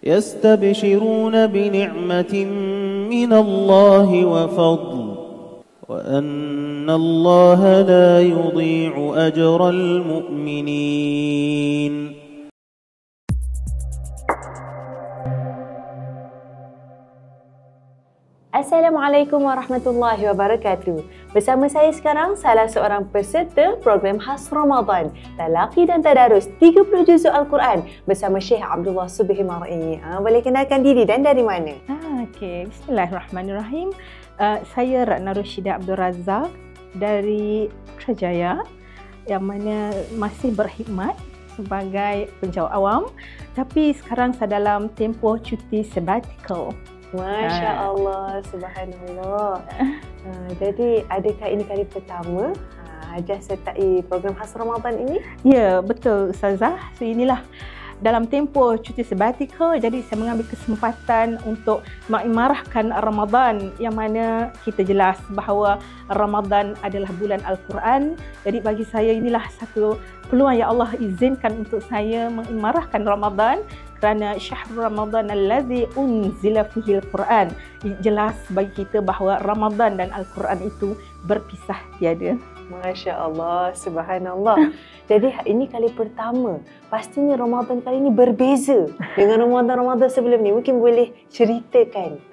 يستبشرون بنعمة من الله وفضل وأن الله لا يضيع أجر المؤمنين. Assalamualaikum warahmatullahi wabarakatuh. Bersama saya sekarang salah seorang peserta program khas Ramadan Talaqi dan Tadarus 30 juzuk Al-Quran bersama Syekh Abdullah Subhi Mar'i. Boleh kenalkan diri dan dari mana? Okey, bismillahirrahmanirrahim. Saya Ratna Rushidah Abdul Razak dari Putrajaya yang mana masih berkhidmat sebagai penjawat awam, tapi sekarang saya dalam tempoh cuti sabbatical. Masya Allah, subhanallah. Jadi adakah ini kali pertama Hajah sertai program khas Ramadan ini? Ya, betul Ustazah. So inilah dalam tempoh cuti sabbatical, jadi saya mengambil kesempatan untuk mengimarahkan Ramadan, yang mana kita jelas bahawa Ramadan adalah bulan Al-Quran. Jadi bagi saya inilah satu peluang yang Allah izinkan untuk saya mengimarahkan Ramadan, kerana syahrul Ramadan allazi unzila fihi al-Quran. Jelas bagi kita bahawa Ramadan dan Al-Quran itu berpisah tiada. Masya Allah, subhanallah. Jadi ini kali pertama. Pastinya Ramadan kali ini berbeza dengan Ramadan-Ramadan sebelum ni. Mungkin boleh ceritakan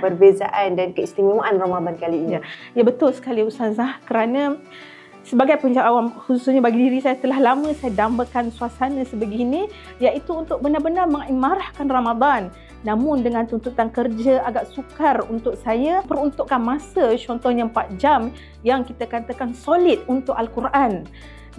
perbezaan dan keistimewaan Ramadan kali ini. Ya, betul sekali Ustazah. Kerana sebagai penjawat awam, khususnya bagi diri saya, telah lama saya dambakan suasana sebegini, iaitu untuk benar-benar mengimarahkan Ramadan. Namun dengan tuntutan kerja agak sukar untuk saya peruntukkan masa, contohnya 4 jam yang kita katakan solid untuk Al-Quran.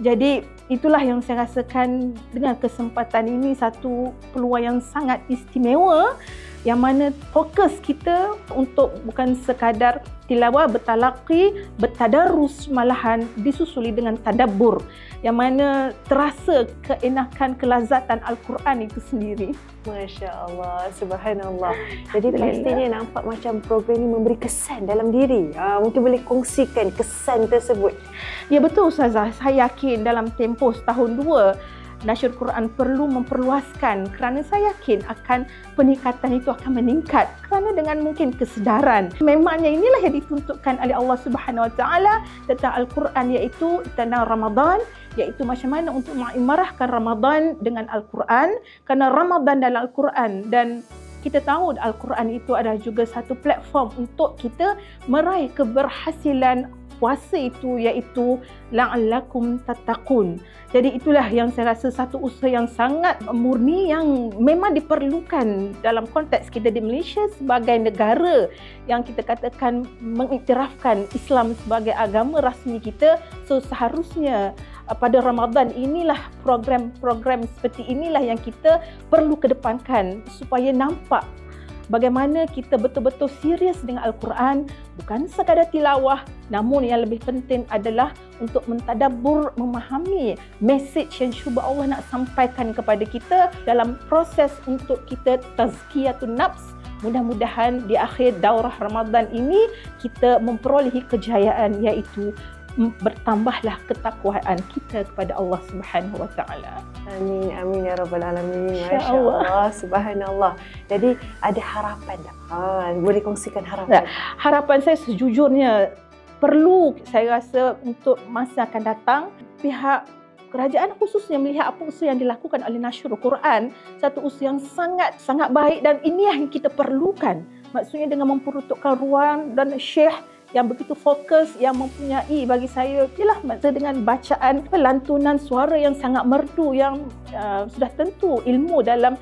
Jadi itulah yang saya rasakan dengan kesempatan ini satu peluang yang sangat istimewa, yang mana fokus kita untuk bukan sekadar tilawah, bertalaqi, bertadarus, malahan disusuli dengan tadabbur, yang mana terasa keenakan, kelazatan Al-Quran itu sendiri. Masya Allah, subhanallah. Jadi pastinya nampak macam program ini memberi kesan dalam diri. Mungkin boleh kongsikan kesan tersebut. Ya, betul Ustazah. Saya yakin dalam tempoh setahun 2 Nasyur Quran perlu memperluaskan, kerana saya yakin akan peningkatan itu akan meningkat kerana dengan mungkin kesedaran. Memangnya inilah yang dituntutkan oleh Allah Subhanahu Wa Taala tentang Al-Quran, iaitu tentang Ramadan, iaitu macam mana untuk mengimarahkan Ramadan dengan Al-Quran, kerana Ramadan dan Al-Quran, dan kita tahu Al-Quran itu adalah juga satu platform untuk kita meraih keberhasilan puasa itu, iaitu la'allakum tattaqun. Jadi itulah yang saya rasa satu usaha yang sangat murni, yang memang diperlukan dalam konteks kita di Malaysia sebagai negara yang kita katakan mengiktirafkan Islam sebagai agama rasmi kita. So seharusnya pada Ramadan inilah program-program seperti inilah yang kita perlu kedepankan supaya nampak bagaimana kita betul-betul serius dengan Al-Quran, bukan sekadar tilawah, namun yang lebih penting adalah untuk mentadabbur, memahami mesej yang cuba Allah nak sampaikan kepada kita dalam proses untuk kita tazkiyatun nafs. Mudah-mudahan di akhir daurah Ramadan ini kita memperolehi kejayaan, iaitu bertambahlah ketakwaan kita kepada Allah Subhanahu Wa Taala. Amin, amin ya rabbal alamin. Masya Allah, subhanallah. Jadi ada harapan tak? Boleh kongsikan harapan? Harapan saya sejujurnya perlu, saya rasa untuk masa akan datang, pihak kerajaan khususnya melihat apa usaha yang dilakukan oleh Nasyur Quran, satu usaha yang sangat baik, dan ini yang kita perlukan. Maksudnya dengan memperuntukkan ruang dan syekh yang begitu fokus, yang mempunyai, bagi saya ialah dengan bacaan lantunan suara yang sangat merdu, yang sudah tentu ilmu dalam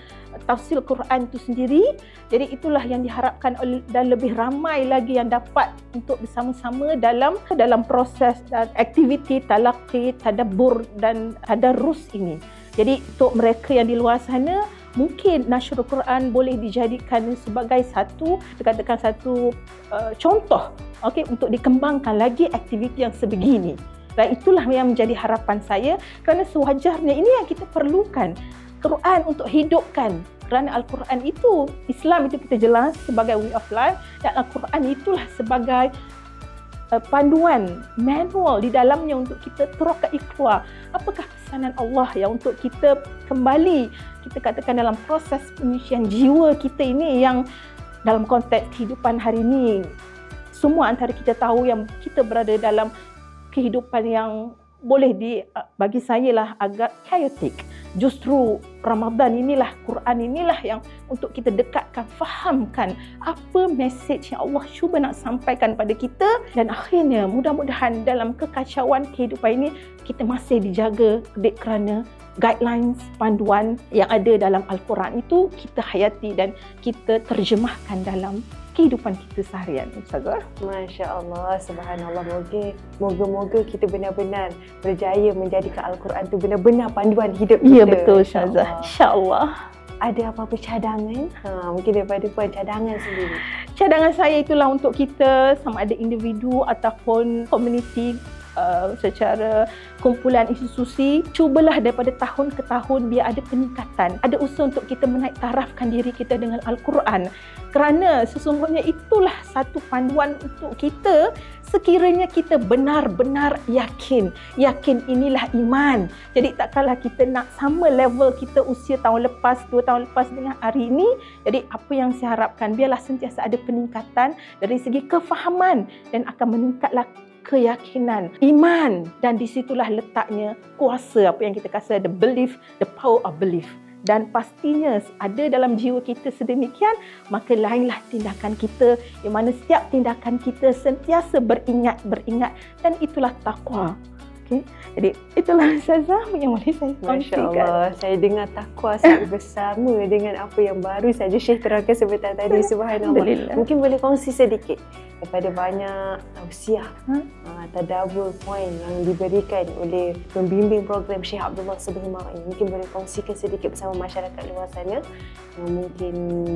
tafsir Quran itu sendiri. Jadi itulah yang diharapkan dan lebih ramai lagi yang dapat untuk bersama-sama dalam proses dan aktiviti talaqi, tadabbur dan tadarrus ini. Jadi untuk mereka yang di luar sana, mungkin Nasyur Quran boleh dijadikan sebagai satu contoh, untuk dikembangkan lagi aktiviti yang sebegini. Dan itulah yang menjadi harapan saya, kerana sewajarnya ini yang kita perlukan. Quran untuk hidupkan, kerana Al-Quran itu, Islam itu kita jelas sebagai way of life, dan Al-Quran itulah sebagai panduan, manual di dalamnya untuk kita terokat ikhwah. Apakah pesanan Allah yang untuk kita kembali, kita katakan dalam proses penyucian jiwa kita ini, yang dalam konteks kehidupan hari ini, semua antara kita tahu yang kita berada dalam kehidupan yang boleh bagi saya lah agak chaotic. Justru Ramadan inilah, Quran inilah yang untuk kita dekatkan, fahamkan apa mesej yang Allah cuba nak sampaikan pada kita, dan akhirnya mudah-mudahan dalam kekacauan kehidupan ini kita masih dijaga kerana guidelines, panduan yang ada dalam Al-Quran itu kita hayati dan kita terjemahkan dalam kehidupan kita seharian, Ustazah. Masya Allah, subhanallah. Moga-moga kita benar-benar berjaya menjadikan Al-Quran itu benar-benar panduan hidup kita. Ya, betul, Ustazah. InsyaAllah. Ada apa-apa cadangan? Mungkin daripada Puan, cadangan sendiri. Cadangan saya itulah untuk kita, sama ada individu ataupun komuniti, secara kumpulan institusi, cubalah daripada tahun ke tahun biar ada peningkatan. Ada usaha untuk kita menaik tarafkan diri kita dengan Al-Quran. Kerana sesungguhnya itulah satu panduan untuk kita sekiranya kita benar-benar yakin. Yakin inilah iman. Jadi tak kalah kita nak sama level kita usia tahun lepas, 2 tahun lepas dengan hari ini. Jadi apa yang saya harapkan, biarlah sentiasa ada peningkatan dari segi kefahaman dan akan meningkatlah keyakinan, iman, dan disitulah letaknya kuasa apa yang kita kata the belief, the power of belief. Dan pastinya ada dalam jiwa kita sedemikian, maka lainlah tindakan kita, yang mana setiap tindakan kita sentiasa beringat, dan itulah takwa. Okay. Jadi itulah Ustazah yang boleh saya kongsikan. Masya Allah, saya dengar takwa sangat bersama dengan apa yang baru saja Syekh terangkan sebentar tadi. Subhanallah. Mungkin boleh kongsi sedikit daripada banyak tausiah, tadabbur poin yang diberikan oleh pembimbing program Syekh Abdullah Subhimah ini. Mungkin boleh kongsikan sedikit bersama masyarakat luar sana yang mungkin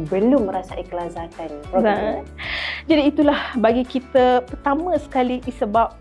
belum merasai kelazatan program. Jadi itulah bagi kita pertama sekali sebab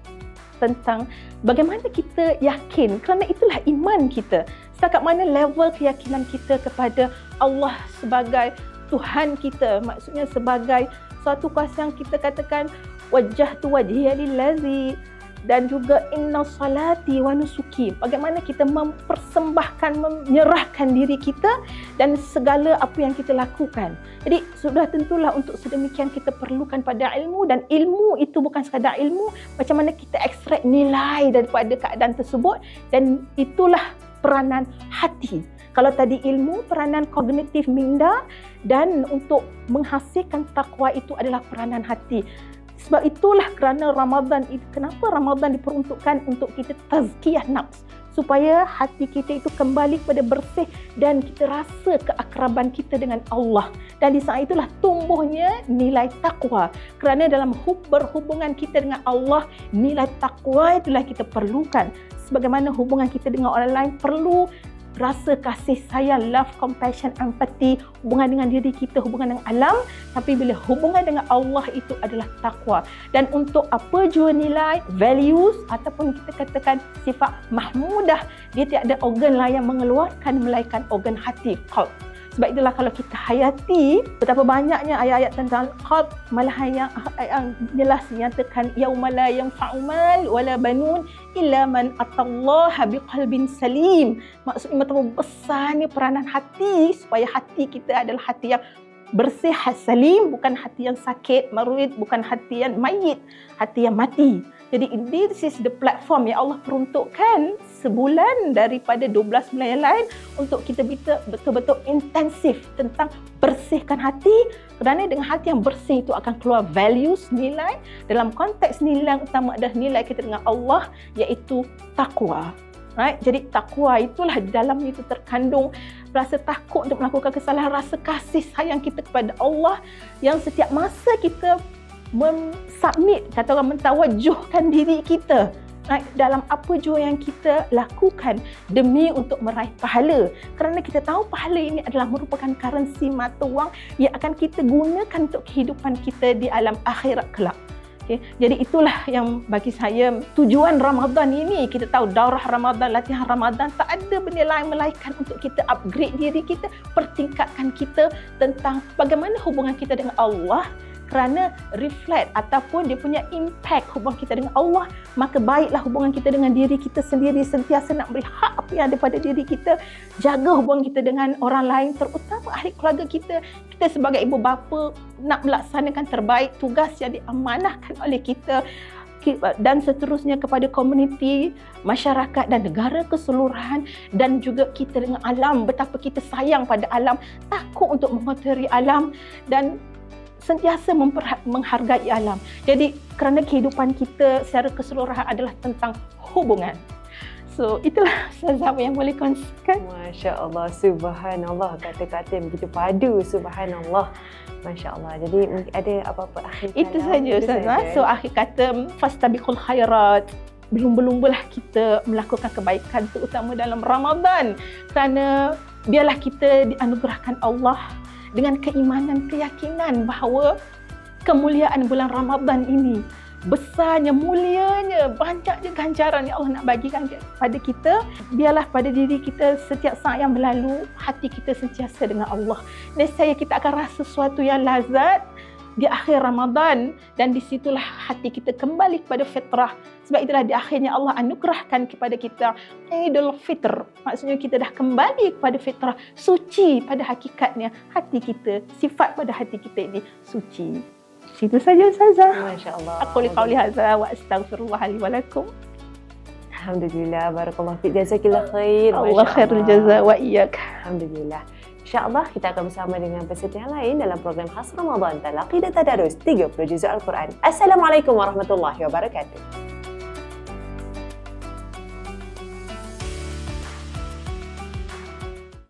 tentang bagaimana kita yakin, kerana itulah iman kita. Setakat mana level keyakinan kita kepada Allah sebagai Tuhan kita, maksudnya sebagai suatu kuasa yang kita katakan wajjahtu wajhiya lillazi, dan juga inna salati wa nusuki. Bagaimana kita mempersembahkan, menyerahkan diri kita dan segala apa yang kita lakukan. Jadi sudah tentulah untuk sedemikian kita perlukan pada ilmu, dan ilmu itu bukan sekadar ilmu, macam mana kita ekstrak nilai daripada keadaan tersebut, dan itulah peranan hati. Kalau tadi ilmu, peranan kognitif minda, dan untuk menghasilkan takwa itu adalah peranan hati. Sebab itulah kerana Ramadan, kenapa Ramadan diperuntukkan untuk kita tazkiyah nafs, supaya hati kita itu kembali kepada bersih dan kita rasa keakraban kita dengan Allah. Dan di saat itulah tumbuhnya nilai takwa. Kerana dalam berhubungan kita dengan Allah, nilai takwa itulah kita perlukan. Sebagaimana hubungan kita dengan orang lain perlu rasa kasih sayang, love, compassion, empathy, hubungan dengan diri kita, hubungan dengan alam, tapi bila hubungan dengan Allah itu adalah takwa. Dan untuk apa jua nilai, values, ataupun kita katakan sifat mahmudah, dia tiada organ lain yang mengeluarkan melainkan organ hati, qalb. Sebab itulah kalau kita hayati betapa banyaknya ayat-ayat tentang qalb, malah yang jelas menyatakan yauma la yanfa'u mal wala banun illa man atallaha biqalbin salim. Maksudnya betapa besarnya peranan hati, supaya hati kita adalah hati yang bersih, salim, bukan hati yang sakit, marid, bukan hati yang mayit, hati yang mati. Jadi this is the platform yang Allah peruntukkan sebulan daripada 12 bulan yang lain untuk kita betul-betul intensif tentang bersihkan hati, kerana dengan hati yang bersih itu akan keluar values, nilai. Dalam konteks nilai yang utama adalah nilai kita dengan Allah, iaitu takwa. Right? Jadi takwa itulah di dalamnya itu terkandung rasa takut untuk melakukan kesalahan, rasa kasih sayang kita kepada Allah yang setiap masa kita submit, kata orang, mentawajuhkan diri kita dalam apa jua yang kita lakukan demi untuk meraih pahala. Kerana kita tahu pahala ini adalah merupakan currency, mata wang yang akan kita gunakan untuk kehidupan kita di alam akhirat kelak. Okay. Jadi itulah yang bagi saya tujuan Ramadan ini. Kita tahu daurah Ramadan, latihan Ramadan, tak ada benda lain melainkan untuk kita upgrade diri kita, pertingkatkan kita tentang bagaimana hubungan kita dengan Allah. kerana reflect ataupun dia punya impact hubungan kita dengan Allah, maka baiklah hubungan kita dengan diri kita sendiri, sentiasa nak beri hak apa yang ada pada diri kita, jaga hubungan kita dengan orang lain, terutama ahli keluarga kita. Kita sebagai ibu bapa nak melaksanakan terbaik tugas yang diamanahkan oleh kita, dan seterusnya kepada komuniti, masyarakat dan negara keseluruhan, dan juga kita dengan alam, betapa kita sayang pada alam, takut untuk mengotori alam dan sentiasa menghargai alam. Jadi kerana kehidupan kita secara keseluruhan adalah tentang hubungan. So itulah Ustazah yang boleh kongsikan. Masya Allah, subhanallah, kata-kata yang begitu padu, subhanallah. Masya Allah. Jadi ada apa-apa akhir kata? Itu saja Ustazah. So akhir kata, fastabiqul khairat. Berlumba-lumbalah kita melakukan kebaikan, terutama dalam Ramadan. Kerana biarlah kita dianugerahkan Allah dengan keimanan, keyakinan bahawa kemuliaan bulan Ramadan ini, besarnya, mulianya, banyaknya ganjaran yang Allah nak bagikan kepada kita. Biarlah pada diri kita setiap saat yang berlalu, hati kita sentiasa dengan Allah. Nescaya kita akan rasa sesuatu yang lazat di akhir Ramadan, dan di situlah hati kita kembali kepada fitrah. Sebab itulah di akhirnya Allah anugerahkan kepada kita Idul Fitr. Maksudnya kita dah kembali kepada fitrah, suci pada hakikatnya hati kita, sifat pada hati kita ini suci. Itu saja Ustazah. Masya-Allah. Aku qauli hadza wa astaghfirullah li wa lakum. Alhamdulillah, barakallahu fiik, jazakillah khair. Allah khairul jazaa wa iyyak. Alhamdulillah. InsyaAllah kita akan bersama dengan peserta yang lain dalam program khas Ramadan Talaqi dan Tadarus 30 Juzuk Al-Quran. Assalamualaikum warahmatullahi wabarakatuh.